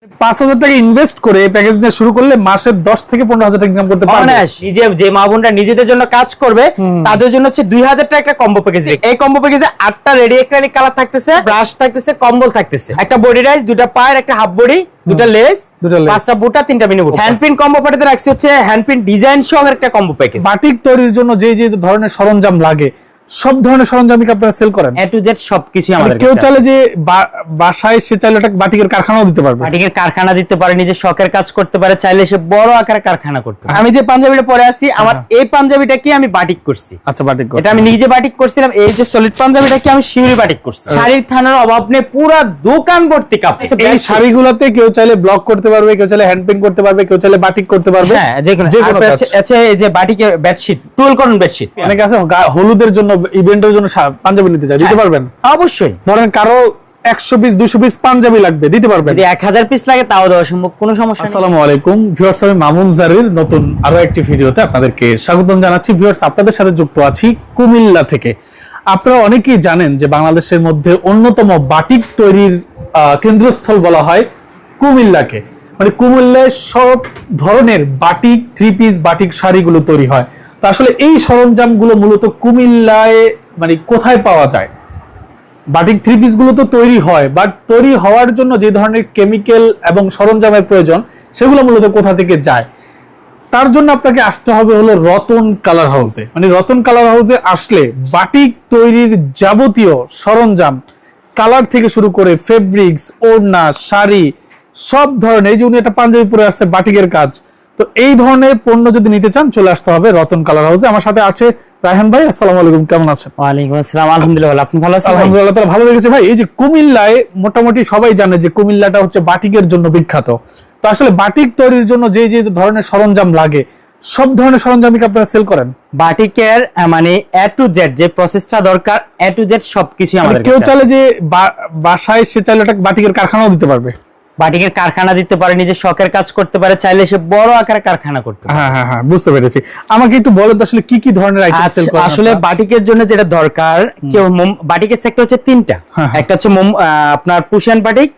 5,000 টাকা ইনভেস্ট করে এই প্যাকেজ দিয়ে শুরু করলে মাসে 10 থেকে 15,000 টাকা ইনকাম করতে পারবে। নিজে যে মা বোনরা নিজেদের জন্য কাজ করবে তাদের জন্য হচ্ছে 2,000 টাকা একটা কম্বো প্যাকেজ। এই কম্বো প্যাকেজে 8টা রেডি অ্যাক্রিলিক কালার থাকতেছে, ব্রাশ থাকতেছে, কম্বল থাকতেছে, একটা বডি রাইস, দুটো পায়ের, একটা হাফ বডি, দুটো লেস, পাঁচটা বুটা, তিনটা মিনি বুট। হ্যান্ড প্রিন্ট কম্বো প্যাকেজে রাখছি হচ্ছে হ্যান্ড প্রিন্ট ডিজাইন সহ একটা কম্বো প্যাকেজ। বাটিক তৈরির জন্য যে যে ধরনের সরঞ্জাম লাগে সব ধরনের সরঞ্জাম কি আপনারা সেল করেন? A to Z সবকিছু আমাদের কেউ চাইলে যে বাসায় সে চাইলে একটা বাটিকের কারখানাও দিতে পারবে। বাটিকের কারখানা দিতে পারে, নিজের শখের কাজ করতে পারে, চাইলে সে বড় আকারে কারখানা করতে পারে। আমি যে পাঞ্জাবিটা পরে আছি, আমার এই পাঞ্জাবিটা কি আমি বাটিক করছি। আচ্ছা, বাটিক করছি। এটা আমি নিজে বাটিক করছিলাম। এই যে সলিড পাঞ্জাবিটা কি আমি শিউরি বাটিক করছি। শাড়ির থানার অভাব নেই, পুরো দোকান ভর্তি কাপড়। এই শাড়িগুলোতে কেউ চাইলে ব্লক করতে পারবে, কেউ চাইলে হ্যান্ড প্রিন্ট করতে পারবে, কেউ চাইলে বাটিক করতে পারবে। হ্যাঁ, যে কোনো আচ্ছা, এই যে বাটিকের বেডশিট, টুল করুন বেডশিট। অনেকে আছে হলুদের জন্য, ইভেন্টের জন্য পাঞ্জাবি নিতে চাই, দিতে পারবেন? অবশ্যই। ধরেন কারো 100 পিস 200 পিস পাঞ্জাবি লাগবে, দিতে পারবেন? যদি 1000 পিস লাগে তাও দেওয়া সম্ভব, কোনো সমস্যা নেই। আসসালামু আলাইকুম ভিউয়ার্স, আমি মামুন জারির নতুন আরো একটি ভিডিওতে আপনাদেরকে স্বাগতম জানাচ্ছি। ভিউয়ার্স, আপনাদের সাথে যুক্ত আছি কুমিল্লা থেকে। আপনারা অনেকেই জানেন যে বাংলাদেশের মধ্যে অন্যতম বাটিক তৈরির কেন্দ্রস্থল বলা হয় কুমিল্লাকে। মানে কুমিল্লায় সব ধরনের বাটিক, 3 পিস বাটিক শাড়িগুলো তৈরি হয়। তো আসলে এই সরঞ্জামগুলো মূলত কুমিল্লায় মানে কোথায় পাওয়া যায়? বাটিক 3 পিস গুলো তো তৈরি হয়, বাট তৈরি হওয়ার জন্য যে ধরনের কেমিক্যাল এবং সরঞ্জামের প্রয়োজন সেগুলো মূলত কোথা থেকে যায়? তার জন্য আপনাকে আসতে হবে হলো রতন কালার হাউসে। মানে রতন কালার হাউসে আসলে বাটিক তৈরির যাবতীয় সরঞ্জাম, কালার থেকে শুরু করে ফেব্রিক্স, ওড়না, শাড়ি, সব ধরনের, এই যে উনি একটা পাঞ্জাবি পরে আসছে বাটিকের কাজ, তো এই ধরনের পণ্য যদি নিতে চান চলে আসতে হবে রতন কালার হাউসে। আমার সাথে আছে রায়হান ভাই। আসসালামু আলাইকুম, কেমন আছেন? ওয়ালাইকুম আসসালাম, আলহামদুলিল্লাহ। আপনি ভালো আছেন? আলহামদুলিল্লাহ, তাহলে ভালো লেগেছে ভাই। এই যে কুমিল্লায় মোটামুটি সবাই জানে যে কুমিল্লাটা হচ্ছে বাটিকের জন্য বিখ্যাত। তো আসলে বাটিক তৈরির জন্য যে যে ধরনের সরঞ্জাম লাগে সব ধরনের সরঞ্জাম কি আপনারা সেল করেন? বাটিকের মানে A to Z যে প্রসেসটা দরকার, A to Z সবকিছু আমাদের। কেউ চাইলে যে বাসায় সে চাইলে একটা বাটিকের কারখানাও দিতে পারবে। বাটিকের কারখানা দিতে পারে, নিজের শখের কাজ করতে পারে, চাইলে সে বড় আকারে কারখানা করতে পারে। হ্যাঁ হ্যাঁ হ্যাঁ, বুঝতে পেরেছি। আমাকে একটু বলেন তো আসলে কি কি ধরনের আইটেম সেল করেন? আসলে বাটিকের জন্য যেটা দরকার, কেউ বাটিকের সেক্টর হচ্ছে 3টা। একটা হচ্ছে আপনার পুশিয়ান বাটিক,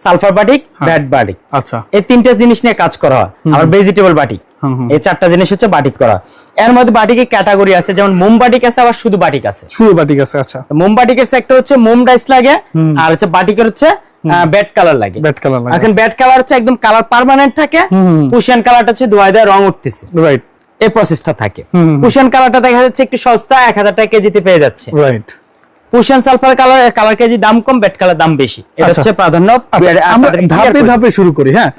সালফার বাটিক, ব্যাট বাটিক। আচ্ছা, এই 3টা জিনিস নিয়ে কাজ করা হয়। আবার ভেজিটেবল বাটিক, এই 4টা জিনিস হচ্ছে বাটিক করা। এর মধ্যে বাটিকের ক্যাটাগরি আছে, যেমন মোম বাটিক আছে, আবার শুধু বাটিক আছে। শুধু বাটিক আছে। আচ্ছা, মোম বাটিকের সেক্টর হচ্ছে মোম ডাইস লাগে, আর হচ্ছে বাটিকের হচ্ছে ব্যাট কালার লাগে। ব্যাট কালার লাগে। এখন ব্যাট কালার হচ্ছে একদম কালার পার্মানেন্ট থাকে, পুশিয়ান কালারটা হচ্ছে ধোয়া দেওয়া রং উঠতেছে, রাইট, এই প্রসেসটা থাকে। পুশিয়ান কালারটা দেখা যাচ্ছে একটু সস্তা, 1000 টাকা কেজিতে পেয়ে যাচ্ছে। রাইট। পুশিয়ান সালফার কালার কেজি দাম কম, ব্যাট কালার দাম বেশি। এটা হচ্ছে প্রাধান্য। আমরা ধাপে ধাপে শুরু করি। হ্যাঁ,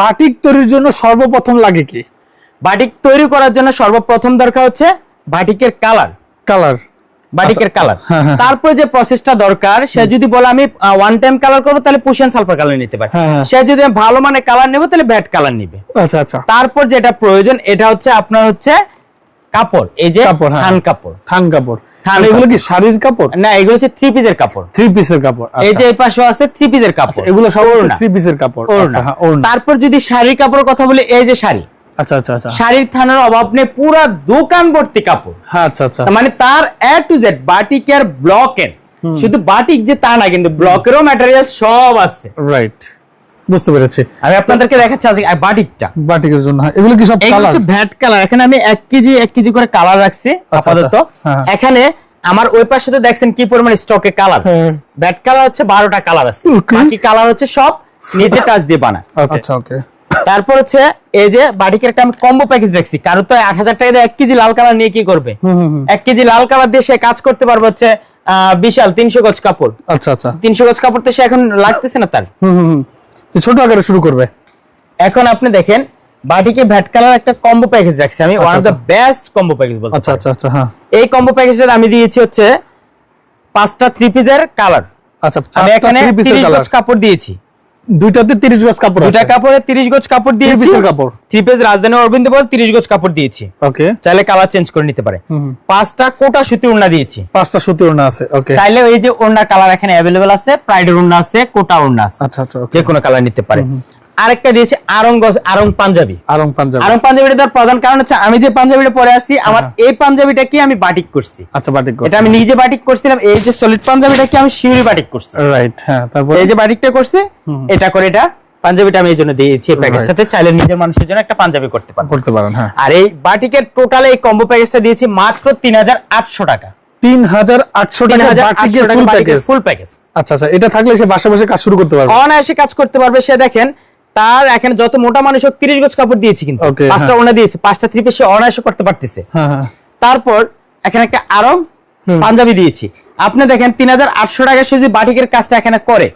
বাটিক তৈরির জন্য সর্বপ্রথম লাগে কি? বাটিক তৈরি করার জন্য সর্বপ্রথম দরকার হচ্ছে বাটিকের কালার। বাটিকের কালার। তারপর যে প্রসেসটা দরকার, সে যদি বলে আমি ওয়ান টাইম কালার করবো, তাহলে পুশিয়ান সালফার কালার নিতে পারে। সে যদি ভালো মানে কালার নেবে, তাহলে ব্যাট কালার নিবে। আচ্ছা আচ্ছা। তারপর যেটা প্রয়োজন, এটা হচ্ছে আপনার হচ্ছে কাপড়। এই যে থান কাপড়, এগুলো কি শাড়ির কাপড়? না, এগুলো হচ্ছে 3 পিসের কাপড়। 3 পিসের কাপড়। এই যে এই পাশে আছে 3 পিসের কাপড়, এগুলো সব 3 পিসের কাপড়। আচ্ছা, হ্যাঁ, ওড়না। তারপর যদি শাড়ির কাপড়ের কথা বলি, এই যে শাড়ি। আচ্ছা আচ্ছা আচ্ছা। শাড়ির থানার অভাব নেই, পুরো দোকান ভর্তি কাপড়। হ্যাঁ, আচ্ছা আচ্ছা। মানে তার A to Z বাটিকের ব্লকের, শুধু বাটিক যে তা না, কিন্তু ব্লকেরও ম্যাটেরিয়াল সব আছে। রাইট, বুঝতে পেরেছি। আমি আপনাদেরকে দেখাচ্ছি আজকে বাটিকটা। বাটিকের জন্য এগুলো কি সব কালার? হচ্ছে ভ্যাট কালার। এখানে আমি 1 কেজি করে কালার রাখছি আপাতত। এখানে আমার ওই পাশে তো দেখছেন কি পরিমাণ স্টকে কালার। ভ্যাট কালার হচ্ছে 12টা কালার আছে, বাকি কালার হচ্ছে সব নিজে টাচ দিয়ে বানায়। আচ্ছা, ওকে। তারপর হচ্ছে এই যে বাটিকের একটা আমি কম্বো প্যাকেজ রাখছি। কারণ তো 8000 টাকা দিয়ে 1 কেজি লাল কালার নিয়ে কি করবে? 1 কেজি লাল কালার দিয়ে সে কাজ করতে পারবে হচ্ছে বিশাল 300 গজ কাপড়। আচ্ছা আচ্ছা। 300 গজ কাপড় তো সে এখন লাগতেছে না তার। তো ছোট আকারে শুরু করবে। এখন আপনি দেখেন বাটিকে ভ্যাট কালার একটা কম্বো প্যাকেজ রাখছি আমি, one of the best combo package বলতে। আচ্ছা আচ্ছা আচ্ছা। হ্যাঁ, এই কম্বো প্যাকেজের আমি দিয়েছি হচ্ছে 5টা 3 পিসের কালার। আচ্ছা, আমি এখানে 30 গজ কাপড় দিয়েছি। দুইটাতে 30 গজ কাপড় আছে। দুইটা কাপড়ে 30 গজ কাপড় দিয়েছি। 3 পিসের কাপড়, 3 পিস রাজধানী অরবিন্দ বল 30 গজ কাপড় দিয়েছি। ওকে। চাইলে কালার চেঞ্জ করে নিতে পারে। 5টা কোটা সুতি ওড়না দিয়েছি। 5টা সুতি ওড়না আছে, ওকে। চাইলে এই যে ওড়না কালার এখানে अवेलेबल আছে, প্রাইডের ওড়না আছে, কোটা ওড়না আছে। আচ্ছা আচ্ছা, যে কোনো কালার নিতে পারে। আরেকটা দিয়েছি আরং পাঞ্জাবি। আরং পাঞ্জাবিটা তার প্রধান কারণ হচ্ছে আমি যে পাঞ্জাবিটা পরে আছি, আমার এই পাঞ্জাবিটা কি আমি বাটিক করছি। আচ্ছা, বাটিক করছি। এটা আমি নিজে বাটিক করছিলাম। এই যে সলিড পাঞ্জাবিটা কি আমি শিউরি বাটিক করছি। রাইট, হ্যাঁ। তারপর এই যে বাটিকটা করছি, এটা করে এটা পাঞ্জাবিটা আমি এই জন্য দিয়েছি এই প্যাকেজটাতে, চাইলে নিজের মানুষের জন্য একটা পাঞ্জাবি করতে পারেন। হ্যাঁ। আর এই বাটিকের টোটাল এই কম্বো প্যাকেজটা দিয়েছি মাত্র 3800 টাকা। 3800 টাকা বাটিকের ফুল প্যাকেজ। আচ্ছা, এটা থাকলে সে বাসা বসে কাজ শুরু করতে পারবে, অনায়াসে কাজ করতে পারবে। সে দেখেন তার এখানে যত মোটা মানুষ হোক 30 গজ কাপড় দিয়েছি, কিন্তু 5টা ওড়না দিয়েছি, 5টা থ্রি পিস সে অনায়াসে করতে পারতেছে। তারপর এখানে একটা আরো পাঞ্জাবি দিয়েছি। আপনি দেখেন 3800 টাকা সে যদি বাটিকের কাজটা এখানে করে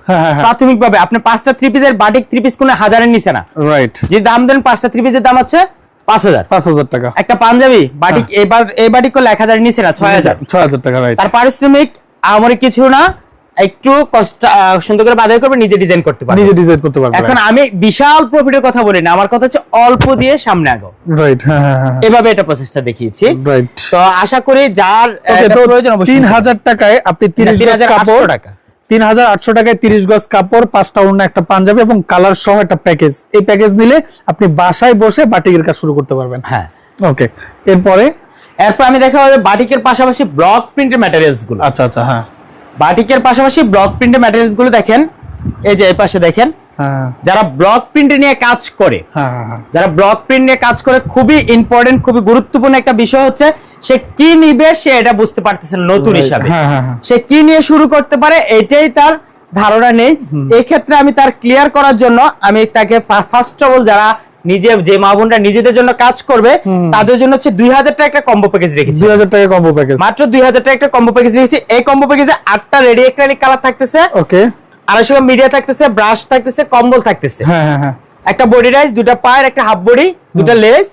প্রাথমিকভাবে, আপনি 5টা থ্রি পিসের বাটিক থ্রি পিস কোনো 1000-এর নিচে না, রাইট? যে দাম দেন 5টা থ্রি পিসের দাম হচ্ছে 5000 টাকা। একটা পাঞ্জাবি বাটিক এই বাটিক করলে 1000-এর নিচে না, 6000 টাকা, রাইট? তার পারিশ্রমিক আমার কিছু না, একটু কষ্ট সুন্দর করে বাজার করবে, নিজে ডিজাইন করতে পারবে, এখন আমি বিশাল প্রফিটের কথা বলি না, আমার কথা হচ্ছে অল্প দিয়ে সামনে আগাও, রাইট? এভাবে এটা প্রসেসটা দেখিয়েছি, রাইট? তো আশা করি যার প্রয়োজন 3000 টাকায় আপনি 30 গজ কাপড়, 3800 টাকায় 30 গজ কাপড়, 5টা ওড়না, একটা পাঞ্জাবি এবং কালার সহ একটা প্যাকেজ। এই প্যাকেজ নিলে আপনি বাসায় বসে বাটিকের কাজ শুরু করতে পারবেন। হ্যাঁ, ওকে। এরপর আমি দেখাবো বাটিকের পাশাপাশি ব্লক প্রিন্টের ম্যাটেরিয়ালস গুলো। আচ্ছা, হ্যাঁ। বাটিকের পাশাপাশি ব্লক প্রিন্টের ম্যাটেরিয়ালস গুলো দেখেন, এই যে এই পাশে দেখেন, যারা ব্লক প্রিন্ট নিয়ে কাজ করে, যারা ব্লক প্রিন্ট নিয়ে কাজ করে, খুবই ইম্পর্টেন্ট, খুবই গুরুত্বপূর্ণ একটা বিষয় হচ্ছে সে কি নিবে সে এটা বুঝতে পারতেছে নতুন হিসাবে, সে কি নিয়ে শুরু করতে পারে এটাই তার ধারণা নেই। এই ক্ষেত্রে আমি তার ক্লিয়ার করার জন্য আমি তাকে ফার্স্ট অফ অল যারা যে মা বোনরা নিজেদের জন্য কাজ করবে তাদের জন্য হচ্ছে 2000 টাকা একটা কম্বো প্যাকেজ রেখেছি। 2000 টাকা কম্বো প্যাকেজ, মাত্র 2000 টাকা একটা কম্বো প্যাকেজ রেখেছি। এই কম্বো প্যাকেজে 8টা রেডি অ্যাক্রিলিক কালার থাকতেছে, ওকে, 250 মিডিয়া থাকতেছে, ব্রাশ থাকতেছে, কম্বল থাকতেছে, হ্যাঁ, একটা বডি রাইস, দুটা পায়ের, একটা হাফ বডি, দুটা লেস,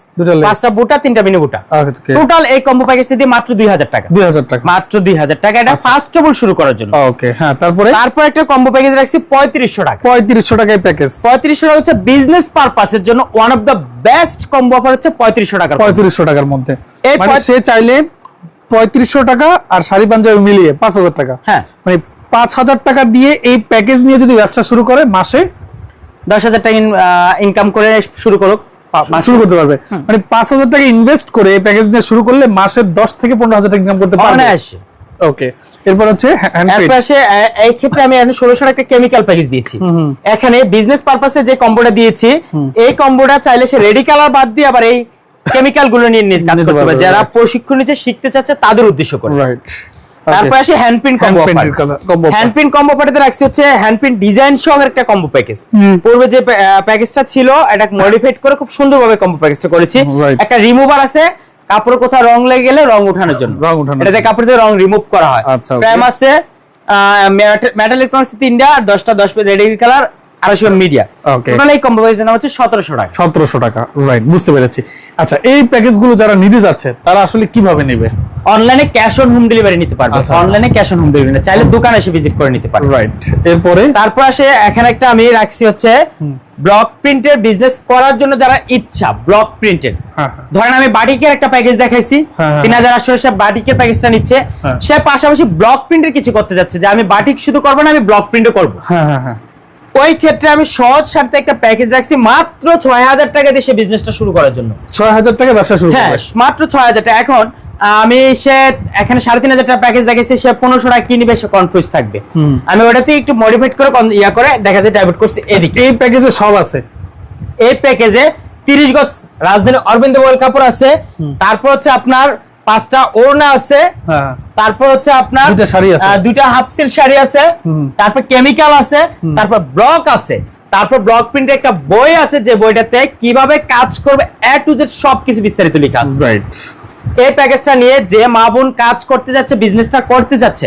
5টা বুটা, 3টা মিনি বুটা, টোটাল এই কম্বো প্যাকেজটি দিয়ে মাত্র 2000 টাকা, মাত্র 2000 টাকা। এটা ফার্স্ট অফ অল শুরু করার জন্য, ওকে, হ্যাঁ। তারপর একটা কম্বো প্যাকেজ রাখছি 3500 টাকা। 3500 টাকায় প্যাকেজ, 3500 টাকা হচ্ছে বিজনেস পারপাসের জন্য one of the best combo offer হচ্ছে 3500 টাকা। 3500 টাকার মধ্যে মানে সে চাইলে 3500 টাকা আর শাড়ি পাঞ্জাবি মিলিয়ে 5000 টাকা, হ্যাঁ, মানে 5000 টাকা দিয়ে এই প্যাকেজ নিয়ে যদি ব্যবসা শুরু করে মাসে 10,000 টাকা ইনকাম করে শুরু করতে পারবে। মানে 5000 টাকা ইনভেস্ট করে এই প্যাকেজ দিয়ে শুরু করলে মাসে 10 থেকে 15,000 টাকা ইনকাম করতে পারবে। ওকে, এরপর হচ্ছে এই ক্ষেত্রে আমি 1600 টাকা কেমিক্যাল প্যাকেজ দিয়েছি। এখানে বিজনেস পারপাসে যে কম্বোটা দিয়েছি, এই কম্বোটা চাইলে সে রেডি কালার বাদ দিয়ে আবার এই কেমিক্যাল গুলো নিয়ে কাজ করতে পারবে, যারা প্রশিক্ষণ নিচ্ছে শিখতে চাচ্ছে তাদের উদ্দেশ্য করে, রাইট? তারপর আসে হ্যান্ডপিন কম্বো অফার। হ্যান্ডপিন কম্বো অফারে রাখছি হচ্ছে হ্যান্ডপিন ডিজাইন সহ একটা কম্বো প্যাকেজ। পূর্বে যে প্যাকেজটা ছিল এটা মডিফাইড করে খুব সুন্দরভাবে কম্বো প্যাকেজটা করেছি। একটা রিমুভার আছে, কাপড়ের কোথাও রং লেগে গেলে রং উঠানোর জন্য, এটা যে কাপড় দিয়ে রং রিমুভ করা হয়। ফ্রেম আছে, মেটাল ইলেকট্রনিক্স 3টা আর 10টা 10 রেডি কালার, 250 মিডিয়া, টোটাল এই কম্বো প্যাকেজের দাম হচ্ছে 1700 টাকা। 1700 টাকা, রাইট, বুঝতে পেরেছি। আচ্ছা, এই প্যাকেজগুলো যারা নিতে যাচ্ছে তারা আসলে কিভাবে নেবে? অনলাইনে ক্যাশ অন হোম ডেলিভারি নিতে পারবে, অনলাইনে ক্যাশ অন হোম ডেলিভারি চাইলে দোকানে এসে ভিজিট করে নিতে পারবে, রাইট? তারপর আসে এখানে একটা আমি রাখছি হচ্ছে ব্লক প্রিন্টের বিজনেস করার জন্য যারা ইচ্ছা, ব্লক প্রিন্টের, ধরেন আমি বাটিকের একটা প্যাকেজ দেখাইছি, 3800 সে বাটিকের প্যাকেজটা নিচ্ছে, সে পাশাপাশি ব্লক প্রিন্টের কিছু করতে যাচ্ছে, যে আমি বাটিক শুধু করবো না, আমি ব্লক প্রিন্টও করবো, ওই ক্ষেত্রে আমি সহজ স্বার্থে একটা প্যাকেজ রাখছি মাত্র 6000 টাকা দিয়ে সে বিজনেসটা শুরু করার জন্য। 6000 টাকা ব্যবসা শুরু করবে, মাত্র 6000 টাকা। এখন আমি সে এখানে 3500 টাকা প্যাকেজ দেখেছি, সে 1500 টাকা কি নিবে সে কনফিউজ থাকবে, আমি ওটাতে একটু মডিফাইড করে করে দেখা যায় ডাইভার্ট করছি এদিকে। এই প্যাকেজে সব আছে, এই প্যাকেজে 30 গজ রাজধানী অরবিন্দ বয়েল কাপড় আছে, তারপর হচ্ছে আপনার 5টা ওড়না আছে, তারপর হচ্ছে আপনার দুইটা হাফ সিল্ক শাড়ি আছে, তারপর কেমিক্যাল আছে, তারপর ব্লক আছে, তারপর ব্লক প্রিন্টের একটা বই আছে, যে বইটাতে কিভাবে কাজ করবে এ টু জেড সবকিছু বিস্তারিত লেখা আছে, রাইট? এই প্যাকেজটা নিয়ে যে মা বোন কাজ করতে যাচ্ছে, বিজনেসটা করতে যাচ্ছে,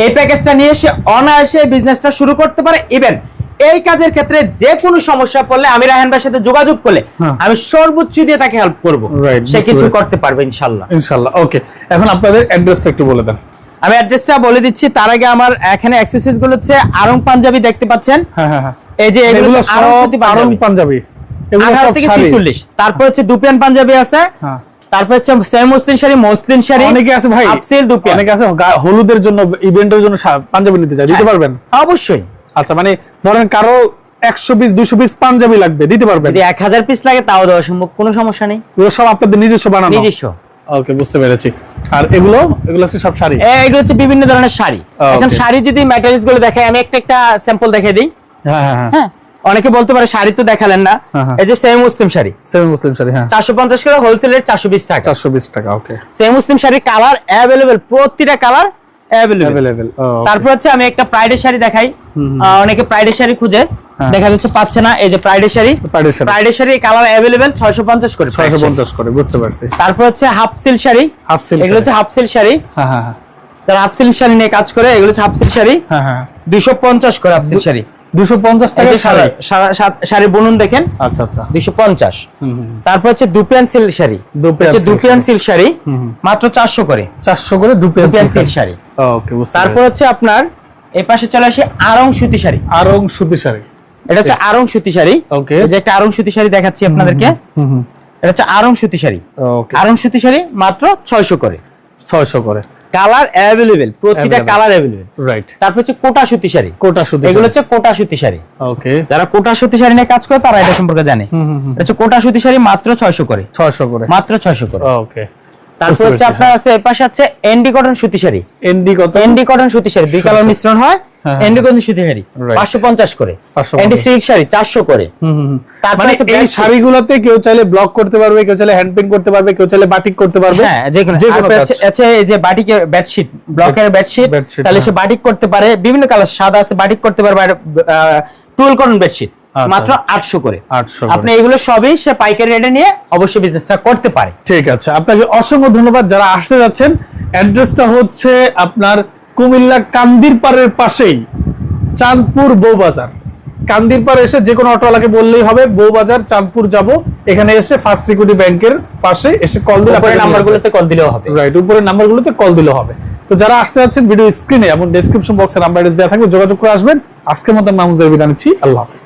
এই প্যাকেজটা নিয়ে সে অনায়াসে বিজনেসটা শুরু করতে পারে। ইভেন এই কাজের ক্ষেত্রে যে কোনো সমস্যা পড়লে আমি রায়হান ভাইয়ের সাথে যোগাযোগ করলে আমি সর্বোচ্চ দিয়ে তাকে হেল্প করব, সে কিছু করতে পারবে ইনশাআল্লাহ। ইনশাআল্লাহ, ওকে। এখন আপনাদের অ্যাড্রেসটা একটু বলে দেন। আমি অ্যাড্রেসটা বলে দিচ্ছি, তার আগে আমার এখানে অ্যাক্সেসরিজ গুলো হচ্ছে আরং পাঞ্জাবি দেখতে পাচ্ছেন, এই যে এগুলো আরং পাঞ্জাবি, এগুলো সব শাড়ি, তারপর হচ্ছে দুপিয়ান পাঞ্জাবি আছে, তারপর হচ্ছে semi muslin sari, muslin sari, অনেকে আছে ভাই আফসেল দুপিয়ান, অনেকে আছে হলুদের জন্য ইভেন্টের জন্য পাঞ্জাবি নিতে চায়, দিতে পারবেন? অবশ্যই। আচ্ছা, মানে ধরেন কারো 120-200 পিস পাঞ্জাবি লাগবে, দিতে পারবেন? যদি 1000 পিস লাগে তাও দেওয়া সম্ভব, কোনো সমস্যা নেই। এগুলো সব আপনাদের নিজস্ব বানানো? নিজস্ব। ওকে, বুঝতে পেরেছি। আর এগুলো হচ্ছে সব শাড়ি? এগুলো হচ্ছে বিভিন্ন ধরনের শাড়ি। এখন শাড়ি যদি ম্যাটেরিয়ালস গুলো দেখাই, আমি একটা স্যাম্পল দেখিয়ে দিই। হ্যাঁ, অনেকে বলতে পারে শাড়ি তো দেখালেন না, এই যে সেমি মুসলিম শাড়ি, সেমি মুসলিম শাড়ি, হ্যাঁ 450 করে, হোলসেল রেট 420 টাকা। 420 টাকা, ওকে। সেমি মুসলিম শাড়ির কালার অ্যাভেলেবেল, প্রতিটা কালার অ্যাভেলেবেল। তারপর হচ্ছে আমি একটা প্রাইডের শাড়ি দেখাই, অনেকে প্রাইডের শাড়ি খুঁজে দেখা যাচ্ছে পাচ্ছে না, এই যে প্রাইডের শাড়ি, প্রাইডের শাড়ি কালার অ্যাভেলেবেল 650 করে, 650 করে, বুঝতে পারছি। তারপর হচ্ছে half silk sari, half silk, এগুলো হচ্ছে হাফ সিল্ক শাড়ি, হ্যাঁ হ্যাঁ, যারা হাফ সিল্ক শাড়ি নিয়ে কাজ করে এগুলো হচ্ছে হাফ সিল্ক শাড়ি, হ্যাঁ হ্যাঁ, 250 করে হাফ সিল্ক শাড়ি, 250 টাকা শাড়ি। শাড়ি বুনন দেখেন, আচ্ছা আচ্ছা, 250। তারপর হচ্ছে dupion silk sari, dupion silk sari মাত্র 400 করে, 400 করে দুপিয়ান সিল্ক শাড়ি, ওকে, বুঝতে। তারপর হচ্ছে আপনার এই পাশে চলে আসে আড়ং সুতি শাড়ি, আড়ং সুতি শাড়ি, এটা হচ্ছে আড়ং সুতি শাড়ি, ওকে। এই যে একটা আড়ং সুতি শাড়ি দেখাচ্ছি আপনাদেরকে, এটা হচ্ছে আড়ং সুতি শাড়ি, ওকে। আড়ং সুতি শাড়ি মাত্র 600 করে, 600 করে, কালার অ্যাভেলেবেল, প্রতিটা কালার অ্যাভেলেবেল, রাইট। তারপর হচ্ছে কোটা সুতি শাড়ি, কোটা সুতি, এগুলো হচ্ছে কোটা সুতি শাড়ি, ওকে। যারা কোটা সুতি শাড়ি নিয়ে কাজ করে তারা এটা সম্পর্কে জানে। এটা হচ্ছে কোটা সুতি শাড়ি মাত্র 600 করে, 600 করে, মাত্র 600 করে, ওকে। তারপর হচ্ছে আপনার আছে এই পাশে আছে এনডি কটন সুতি শাড়ি, এনডি কত? এনডি কটন সুতি শাড়ি, দুই কালার মিশ্রণ হয়, এনডি কটন সুতি শাড়ি 550 করে, এনডি সিল্ক শাড়ি 400 করে। মানে এই শাড়িগুলোতে কেউ চাইলে ব্লক করতে পারবে, কেউ চাইলে হ্যান্ড পেইন্ট করতে পারবে, কেউ চাইলে বাটিক করতে পারবে, হ্যাঁ যে কোনো আছে, এই যে বাটিকের বেডশিট, ব্লকের বেডশিট, তাহলে সে বাটিক করতে পারে, বিভিন্ন কালার সাদা আছে, বাটিক করতে পারবে, আর টুল কটন বেডশিট মাত্র 800 করে, 800 আপনি এগুলো সবই সে পাইকারি রেটে নিয়ে অবশ্যই বিজনেসটা করতে পারে। ঠিক আছে, আপনাকে অসংখ্য ধন্যবাদ। যারা আসতে যাচ্ছেন, অ্যাড্রেসটা হচ্ছে আপনার কুমিল্লা কান্দিরপাড়ের পাশেই চাঁদপুর বউবাজার। কান্দিরপাড় এসে যে কোনো অটোওয়ালাকে বললেই হবে বউবাজার চাঁদপুর যাব, এখানে এসে ফার্স্ট সিকিউরিটি ব্যাংকের পাশে এসে কল দিলে, উপরের নাম্বারগুলোতে কল দিলেও হবে, রাইট, উপরের নাম্বারগুলোতে কল দিলেও হবে। তো যারা আসতে যাচ্ছেন, ভিডিও স্ক্রিনে এবং ডেসক্রিপশন বক্সে নাম্বার দেওয়া থাকবে, যোগাযোগ করে আসবেন। আজকের মতো মাহমুদের বিদায় নিচ্ছি, আল্লাহ হাফেজ।